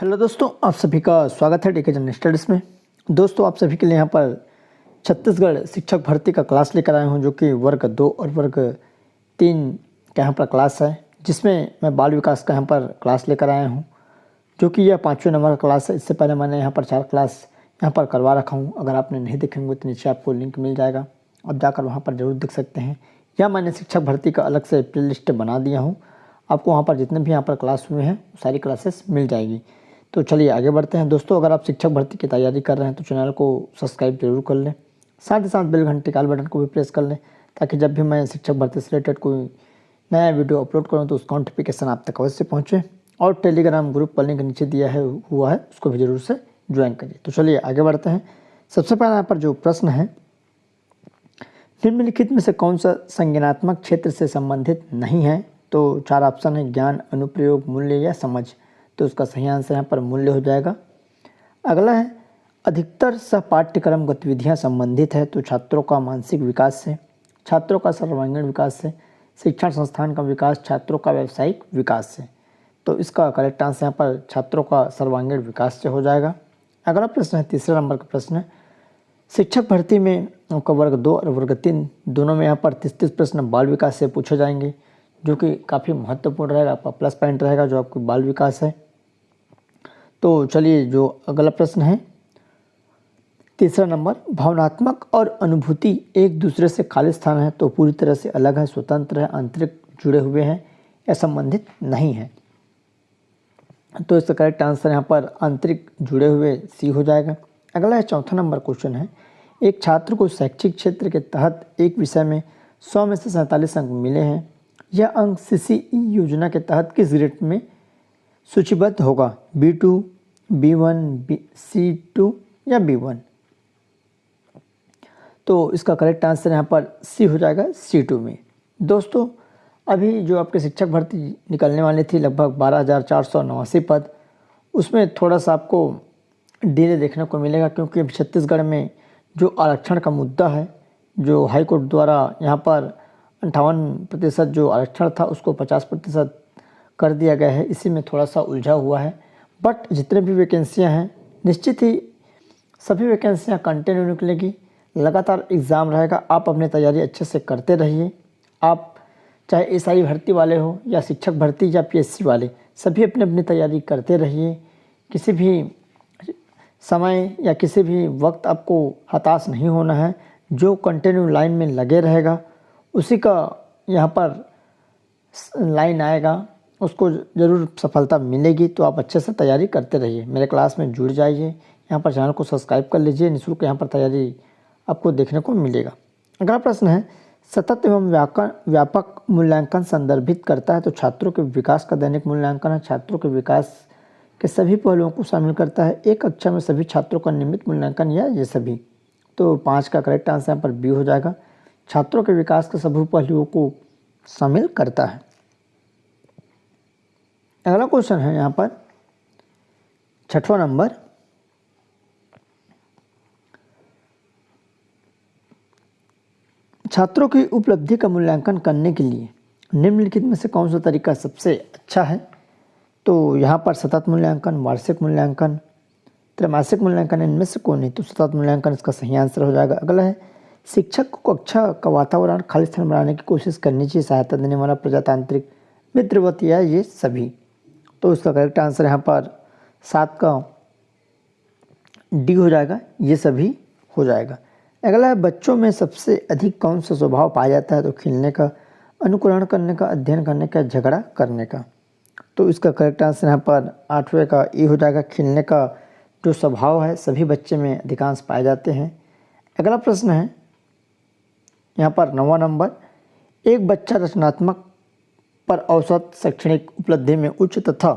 Hello दोस्तों, आप सभी का स्वागत है डीके जनरल स्टडीज़ में। दोस्तों, आप सभी के लिए यहाँ पर छत्तीसगढ़ शिक्षक भर्ती का क्लास लेकर आया हूँ, जो कि वर्ग 2 और वर्ग 3 का यहाँ पर क्लास है, जिसमें मैं बाल विकास का यहाँ पर क्लास लेकर आया हूँ, जो कि यह 5वें नंबर का क्लास है। इससे पहले मैंने यहाँ पर 4 क्लास यहाँ पर करवा रखा हूँ। अगर आपने नहीं देखे होंगे तो नीचे आपको लिंक मिल जाएगा, आप जाकर वहाँ पर ज़रूर देख सकते हैं। या मैंने शिक्षक भर्ती का अलग से प्ले लिस्ट बना दिया हूँ, आपको वहाँ पर जितने भी यहाँ पर क्लास हुए हैं सारी क्लासेस मिल जाएगी। तो चलिए आगे बढ़ते हैं। दोस्तों, अगर आप शिक्षक भर्ती की तैयारी कर रहे हैं तो चैनल को सब्सक्राइब जरूर कर लें, साथ ही साथ बेल घंटे काल बटन को भी प्रेस कर लें, ताकि जब भी मैं शिक्षक भर्ती से रिलेटेड कोई नया वीडियो अपलोड करूं तो उसका नोटिफिकेशन आप तक अवश्य पहुंचे। और टेलीग्राम ग्रुप का लिंक नीचे दिया है हुआ है, उसको भी जरूर से ज्वाइन करिए। तो चलिए आगे बढ़ते हैं। सबसे पहले यहाँ पर जो प्रश्न है, निम्नलिखित में से कौन सा संज्ञानात्मक क्षेत्र से संबंधित नहीं है? तो 4 ऑप्शन है, ज्ञान, अनुप्रयोग, मूल्य या समझ। तो उसका सही आंसर यहाँ पर मूल्य हो जाएगा। अगला है, अधिकतर सह पाठ्यक्रम गतिविधियाँ संबंधित है। तो छात्रों का मानसिक विकास से, छात्रों का सर्वांगीण विकास से, शिक्षण संस्थान का विकास, छात्रों का व्यावसायिक विकास से। तो इसका करेक्ट आंसर यहाँ पर छात्रों का सर्वांगीण विकास से हो जाएगा। अगला प्रश्न है, तीसरे नंबर का प्रश्न है, शिक्षक भर्ती में आपका वर्ग 2 और वर्ग 3 दोनों में यहाँ पर 30 प्रश्न बाल विकास से पूछे जाएंगे, जो कि काफ़ी महत्वपूर्ण रहेगा, आपका प्लस पॉइंट रहेगा जो आपको बाल विकास है। तो चलिए जो अगला प्रश्न है, तीसरा नंबर, भावनात्मक और अनुभूति एक दूसरे से खाली स्थान है। तो पूरी तरह से अलग है, स्वतंत्र है, आंतरिक जुड़े हुए हैं या संबंधित नहीं है। तो इसका करेक्ट आंसर यहाँ पर आंतरिक जुड़े हुए सी हो जाएगा। अगला है चौथा नंबर क्वेश्चन है, एक छात्र को शैक्षिक क्षेत्र के तहत एक विषय में 100 में से 47 अंक मिले हैं। यह अंक सीसीई योजना के तहत किस ग्रेड में सूचीबद्ध होगा? B2, B1, C2 या B1? तो इसका करेक्ट आंसर यहाँ पर सी हो जाएगा, C2 में। दोस्तों, अभी जो आपके शिक्षक भर्ती निकलने वाली थी लगभग 12,489 पद, उसमें थोड़ा सा आपको डिले देखने को मिलेगा, क्योंकि अभी छत्तीसगढ़ में जो आरक्षण का मुद्दा है, जो हाईकोर्ट द्वारा यहाँ पर 58% जो आरक्षण था उसको 50% कर दिया गया है, इसी में थोड़ा सा उलझा हुआ है। बट जितने भी वैकेंसियाँ हैं, निश्चित ही सभी वैकेंसियाँ कंटिन्यू निकलेगी, लगातार एग्ज़ाम रहेगा। आप अपनी तैयारी अच्छे से करते रहिए। आप चाहे एसआई भर्ती वाले हो या शिक्षक भर्ती या पीएससी वाले, सभी अपनी अपनी तैयारी करते रहिए। किसी भी समय या किसी भी वक्त आपको हताश नहीं होना है। जो कंटिन्यू लाइन में लगे रहेगा उसी का यहाँ पर लाइन आएगा, उसको ज़रूर सफलता मिलेगी। तो आप अच्छे से तैयारी करते रहिए, मेरे क्लास में जुड़ जाइए, यहाँ पर चैनल को सब्सक्राइब कर लीजिए, निःशुल्क यहाँ पर तैयारी आपको देखने को मिलेगा। अगला प्रश्न है, सतत एवं व्यापक मूल्यांकन संदर्भित करता है। तो छात्रों के विकास का दैनिक मूल्यांकन है, छात्रों के विकास के सभी पहलुओं को शामिल करता है। एक कक्षा में सभी छात्रों का नियमित मूल्यांकन या ये सभी। तो 5 का करेक्ट आंसर यहाँ पर बी हो जाएगा, छात्रों के विकास के सभी पहलुओं को शामिल करता है। अगला क्वेश्चन है यहाँ पर 6वां नंबर, छात्रों की उपलब्धि का मूल्यांकन करने के लिए निम्नलिखित में से कौन सा तरीका सबसे अच्छा है? तो यहाँ पर सतत मूल्यांकन, वार्षिक मूल्यांकन, त्रैमासिक मूल्यांकन, इनमें से कौन है? तो सतत मूल्यांकन इसका सही आंसर हो जाएगा। अगला है, शिक्षक को कक्षा का वातावरण खाली स्थान बनाने की कोशिश करनी चाहिए, सहायता देने वाला, प्रजातांत्रिक, मित्रवत या ये सभी। तो इसका करेक्ट आंसर यहाँ पर 7 का डी हो जाएगा, ये सभी हो जाएगा। अगला है, बच्चों में सबसे अधिक कौन सा स्वभाव पाया जाता है? तो खेलने का, अनुकरण करने का, अध्ययन करने का, झगड़ा करने का। तो इसका करेक्ट आंसर यहाँ पर 8वें का ए हो जाएगा, खेलने का जो स्वभाव है सभी बच्चे में अधिकांश पाए जाते हैं। अगला प्रश्न है यहाँ पर 9वां नंबर, एक बच्चा रचनात्मक पर औसत शैक्षणिक उपलब्धि में उच्च तथा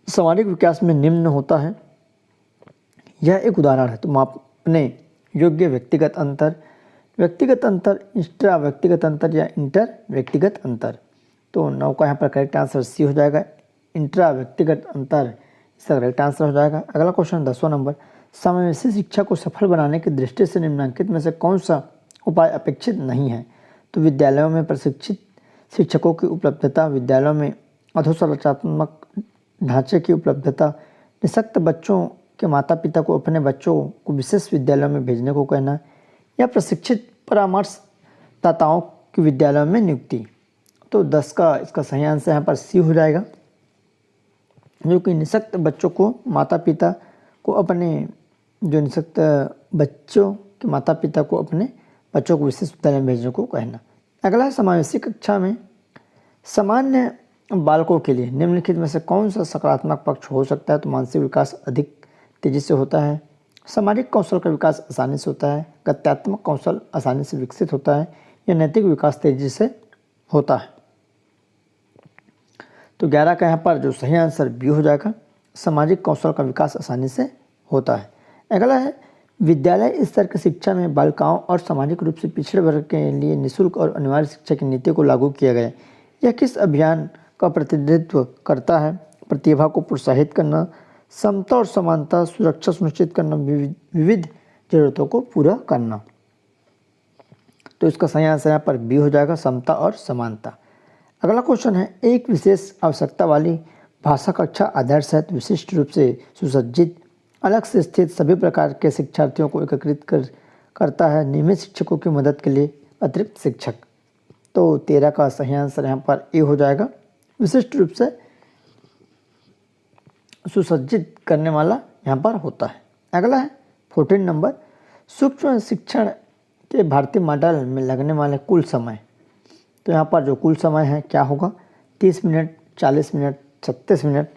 सामाजिक विकास में निम्न होता है, यह एक उदाहरण है। तो मापने योग्य व्यक्तिगत अंतर, इंट्रा व्यक्तिगत अंतर या इंटर व्यक्तिगत अंतर। तो 9 का यहाँ पर करेक्ट आंसर सी हो जाएगा, इंट्रा व्यक्तिगत अंतर इसका करेक्ट आंसर हो जाएगा। अगला क्वेश्चन 10वां नंबर, समावेशी शिक्षा को सफल बनाने की दृष्टि से निम्नलिखित में से कौन सा उपाय अपेक्षित नहीं है? तो विद्यालयों में प्रशिक्षित शिक्षकों की उपलब्धता, विद्यालयों में अधोसंरचनात्मक ढांचे की उपलब्धता, निःशक्त बच्चों के माता पिता को अपने बच्चों को विशेष विद्यालयों में भेजने को कहना, या प्रशिक्षित परामर्शदाताओं की विद्यालयों में नियुक्ति। तो 10 का इसका सही आंसर यहाँ पर सी हो जाएगा, जो कि निःशक्त बच्चों को माता पिता को अपने जो निःशक्त बच्चों के माता पिता को अपने बच्चों को विशेष विद्यालय में भेजने को कहना। अगला है समावेशी कक्षा में सामान्य बालकों के लिए निम्नलिखित में से कौन सा सकारात्मक पक्ष हो सकता है। तो मानसिक विकास अधिक तेजी से होता है, सामाजिक कौशल का विकास आसानी से होता है, गत्यात्मक कौशल आसानी से विकसित होता है, या नैतिक विकास तेजी से होता है। तो 11 का यहाँ पर जो सही आंसर बी हो जाएगा, सामाजिक कौशल का विकास आसानी से होता है। अगला है विद्यालय स्तर की शिक्षा में बालिकाओं और सामाजिक रूप से पिछड़े वर्ग के लिए निःशुल्क और अनिवार्य शिक्षा की नीति को लागू किया गया। यह किस अभियान का प्रतिनिधित्व करता है। प्रतिभा को प्रोत्साहित करना, समता और समानता, सुरक्षा सुनिश्चित करना, विविध जरूरतों को पूरा करना। तो इसका सही आंसर यहाँ पर बी हो जाएगा, समता और समानता। अगला क्वेश्चन है, एक विशेष आवश्यकता वाली भाषा कक्षा आदर्श है विशिष्ट रूप से सुसज्जित, अलग से स्थित सभी प्रकार के शिक्षार्थियों को एकत्रित करता है, नियमित शिक्षकों की मदद के लिए अतिरिक्त शिक्षक। तो 13 का सही आंसर यहाँ पर ए हो जाएगा, विशिष्ट रूप से सुसज्जित करने वाला यहाँ पर होता है। अगला है 14 नंबर, सूक्ष्म शिक्षण के भारतीय मॉडल में लगने वाले कुल समय। तो यहाँ पर जो कुल समय है क्या होगा, 30 मिनट, 40 मिनट, 36 मिनट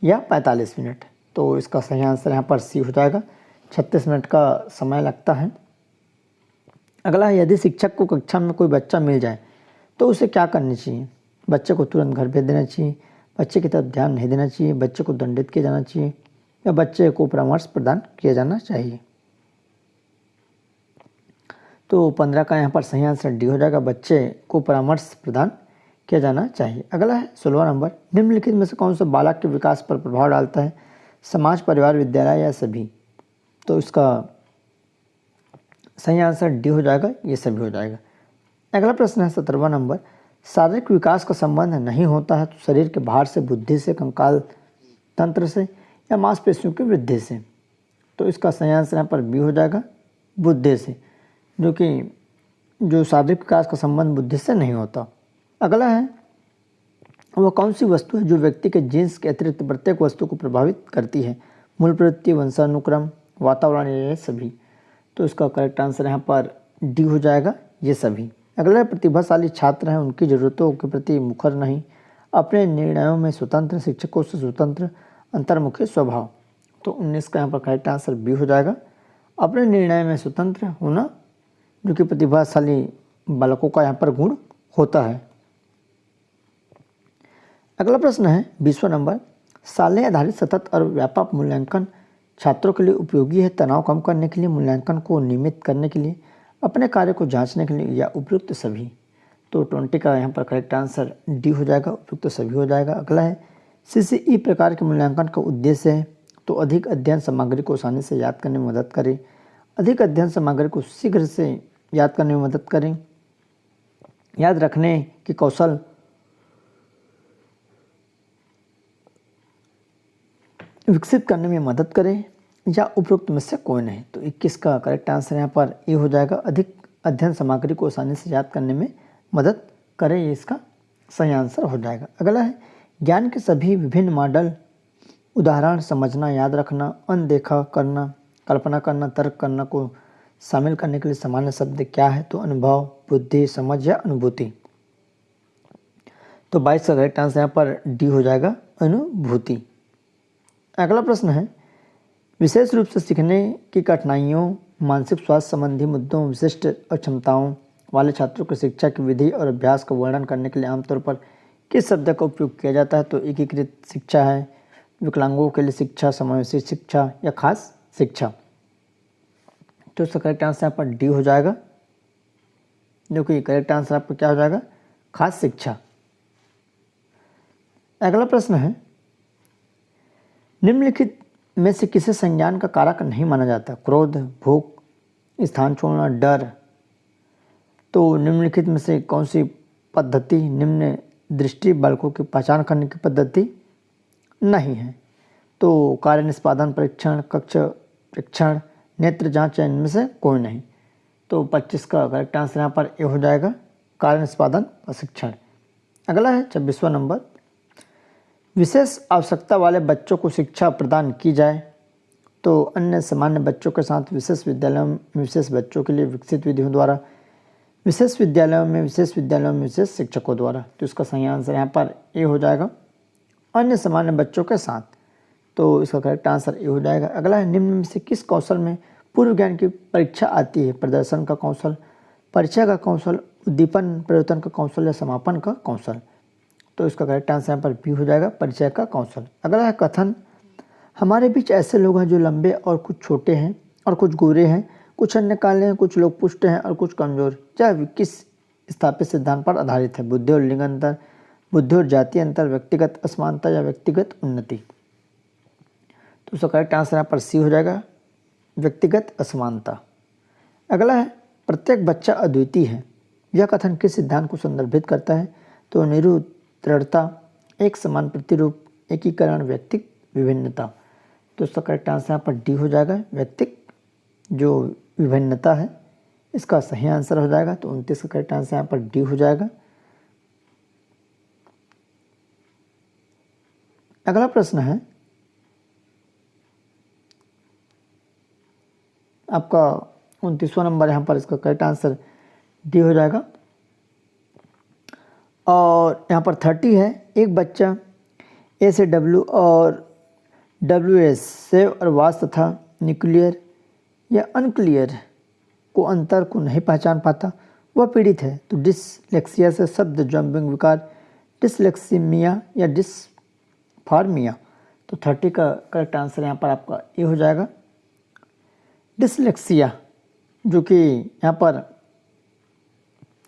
या 45 मिनट। तो इसका सही आंसर यहाँ पर सी हो जाएगा, 36 मिनट का समय लगता है। अगला है, यदि शिक्षक को कक्षा में कोई बच्चा मिल जाए तो उसे क्या करनी चाहिए। बच्चे को तुरंत घर भेज देना चाहिए, बच्चे की तरफ ध्यान नहीं देना चाहिए, बच्चे को दंडित किया जाना चाहिए, या बच्चे को परामर्श प्रदान किया जाना चाहिए। तो 15 का यहाँ पर सही आंसर डी हो जाएगा, बच्चे को परामर्श प्रदान किया जाना चाहिए। अगला है 16 नंबर, निम्नलिखित में से कौन सा बालक के विकास पर प्रभाव डालता है, समाज, परिवार, विद्यालय या सभी। तो इसका सही आंसर डी हो जाएगा, ये सभी हो जाएगा। अगला प्रश्न है 17वां नंबर, शारीरिक विकास का संबंध नहीं होता है तो शरीर के बाहर से, बुद्धि से, कंकाल तंत्र से या मांसपेशियों की वृद्धि से। तो इसका सही आंसर यहाँ पर बी हो जाएगा, बुद्धि से, जो कि जो शारीरिक विकास का संबंध बुद्धि से नहीं होता। अगला है, वह कौन सी वस्तु है जो व्यक्ति के जीन्स के अतिरिक्त प्रत्येक वस्तु को प्रभावित करती है, मूल प्रवृत्ति, वंशानुक्रम, वातावरण, ये सभी। तो इसका करेक्ट आंसर यहाँ पर डी हो जाएगा, ये सभी। अगला प्रतिभाशाली छात्र हैं, उनकी ज़रूरतों के प्रति मुखर नहीं, अपने निर्णयों में स्वतंत्र, शिक्षकों से स्वतंत्र, अंतर्मुखी स्वभाव। तो 19 का यहाँ पर करेक्ट आंसर बी हो जाएगा, अपने निर्णय में स्वतंत्र होना, जो कि प्रतिभाशाली बालकों का यहाँ पर गुण होता है। अगला प्रश्न है 20वां नंबर, सालय आधारित सतत और व्यापक मूल्यांकन छात्रों के लिए उपयोगी है, तनाव कम करने के लिए, मूल्यांकन को नियमित करने के लिए, अपने कार्य को जांचने के लिए, या उपयुक्त सभी। तो 20 का यहाँ पर करेक्ट आंसर डी हो जाएगा, उपयुक्त सभी हो जाएगा। अगला है, CCE प्रकार के मूल्यांकन का उद्देश्य है तो अधिक अध्ययन सामग्री को आसानी से याद करने में मदद करें, अधिक अध्ययन सामग्री को शीघ्र से याद करने में मदद करें, याद रखने के कौशल विकसित करने में मदद करें, या उपरोक्त में से कोई नहीं। तो 21 का करेक्ट आंसर यहाँ पर ए हो जाएगा, अधिक अध्ययन सामग्री को आसानी से याद करने में मदद करें, ये इसका सही आंसर हो जाएगा। अगला है, ज्ञान के सभी विभिन्न मॉडल, उदाहरण, समझना, याद रखना, अनदेखा करना, कल्पना करना, तर्क करना को शामिल करने के लिए सामान्य शब्द क्या है। तो अनुभव, बुद्धि, समझ या अनुभूति। तो 22 का करेक्ट आंसर यहाँ पर डी हो जाएगा, अनुभूति। अगला प्रश्न है, विशेष रूप से सीखने की कठिनाइयों, मानसिक स्वास्थ्य संबंधी मुद्दों, विशिष्ट अक्षमताओं वाले छात्रों की शिक्षा की विधि और अभ्यास का वर्णन करने के लिए आमतौर पर किस शब्द का उपयोग किया जाता है। तो एकीकृत शिक्षा है, विकलांगों के लिए शिक्षा, समावेशी शिक्षा या खास शिक्षा। तो इसका करेक्ट आंसर यहाँ पर डी हो जाएगा, जो कि करेक्ट आंसर आपका क्या हो जाएगा, खास शिक्षा। अगला प्रश्न है, निम्नलिखित में से किसे संज्ञान का कारक नहीं माना जाता, क्रोध, भूख, स्थान छोड़ना, डर। तो निम्नलिखित में से कौन सी पद्धति निम्न दृष्टि बालकों की पहचान करने की पद्धति नहीं है। तो कार्य निष्पादन परीक्षण, कक्ष परीक्षण, नेत्र जांच या इनमें से कोई नहीं। तो 25 का करेक्ट आंसर यहाँ पर ए हो जाएगा, कार्य निष्पादन प्रशिक्षण। अगला है 26वां नंबर, विशेष आवश्यकता वाले बच्चों को शिक्षा प्रदान की जाए तो अन्य सामान्य बच्चों के साथ विशेष विद्यालयों में विशेष बच्चों के लिए विकसित विधियों द्वारा, विशेष विद्यालयों में विशेष शिक्षकों द्वारा। तो इसका सही आंसर यहाँ पर ए हो जाएगा, अन्य सामान्य बच्चों के साथ। तो इसका करेक्ट आंसर ए हो जाएगा। अगला है, निम्न में से किस कौशल में पूर्व ज्ञान की परीक्षा आती है? प्रदर्शन का कौशल, परिचय का कौशल, उद्दीपन परिवर्तन का कौशल या समापन का कौशल। तो इसका करेक्ट आंसर यहाँ पर बी हो जाएगा, परिचय का कौशल। अगला है कथन, हमारे बीच ऐसे लोग हैं जो लंबे और कुछ छोटे हैं और कुछ गोरे हैं, कुछ अन्य काले हैं, कुछ लोग पुष्ट हैं और कुछ कमजोर। यह किस स्थापित सिद्धांत पर आधारित है? बुद्धि और लिंग अंतर, बुद्धि और जातीय अंतर, व्यक्तिगत असमानता या व्यक्तिगत उन्नति। तो उसका करेक्ट आंसर यहाँ पर सी हो जाएगा, व्यक्तिगत असमानता। अगला है, प्रत्येक बच्चा अद्वितीय है, यह कथन किस सिद्धांत को संदर्भित करता है? तो निरुत्तरता, एक समान प्रतिरूप, एकीकरण, व्यक्तिक विभिन्नता। तो उसका करेक्ट आंसर यहाँ पर डी हो जाएगा, व्यक्तिक जो विभिन्नता है, इसका सही आंसर हो जाएगा। तो 29 का करेक्ट आंसर यहाँ पर डी हो जाएगा। अगला प्रश्न है आपका 29वां नंबर, यहाँ पर इसका करेक्ट आंसर डी हो जाएगा। और यहाँ पर 30 है, एक बच्चा ए से डब्ल्यू और डब्ल्यू एस सेव और वास तथा न्यूक्लियर या अनक्लियर को अंतर को नहीं पहचान पाता, वह पीड़ित है। तो डिसलेक्सिया से शब्द जंपिंग विकार, डिसलेक्सीमिया या डिसफार्मिया। तो 30 का करेक्ट आंसर यहाँ पर आपका ए हो जाएगा, डिसलेक्सिया, जो कि यहाँ पर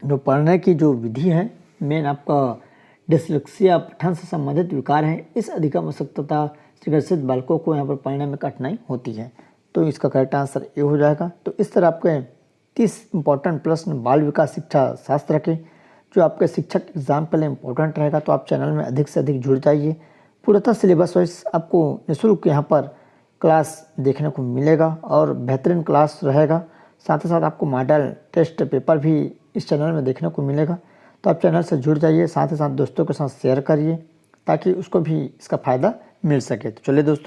जो पढ़ने की जो विधि है मेन आपका डिसलेक्सिया पठन से संबंधित विकार है। इस अधिकम आवश्यकता से ग्रसित बालकों को यहाँ पर पढ़ने में कठिनाई होती है। तो इसका करेक्ट आंसर ए हो जाएगा। तो इस तरह आपके 30 इंपॉर्टेंट प्रश्न बाल विकास शिक्षा शास्त्र के जो आपके शिक्षक एग्जाम के लिए इम्पोर्टेंट रहेगा, तो आप चैनल में अधिक से अधिक जुड़ जाइए। पूर्णतः सिलेबस वाइज आपको निःशुल्क यहाँ पर क्लास देखने को मिलेगा और बेहतरीन क्लास रहेगा। साथ ही साथ आपको मॉडल टेस्ट पेपर भी इस चैनल में देखने को मिलेगा। तो आप चैनल से जुड़ जाइए, साथ ही साथ दोस्तों के साथ शेयर करिए ताकि उसको भी इसका फ़ायदा मिल सके। तो चलिए दोस्तों।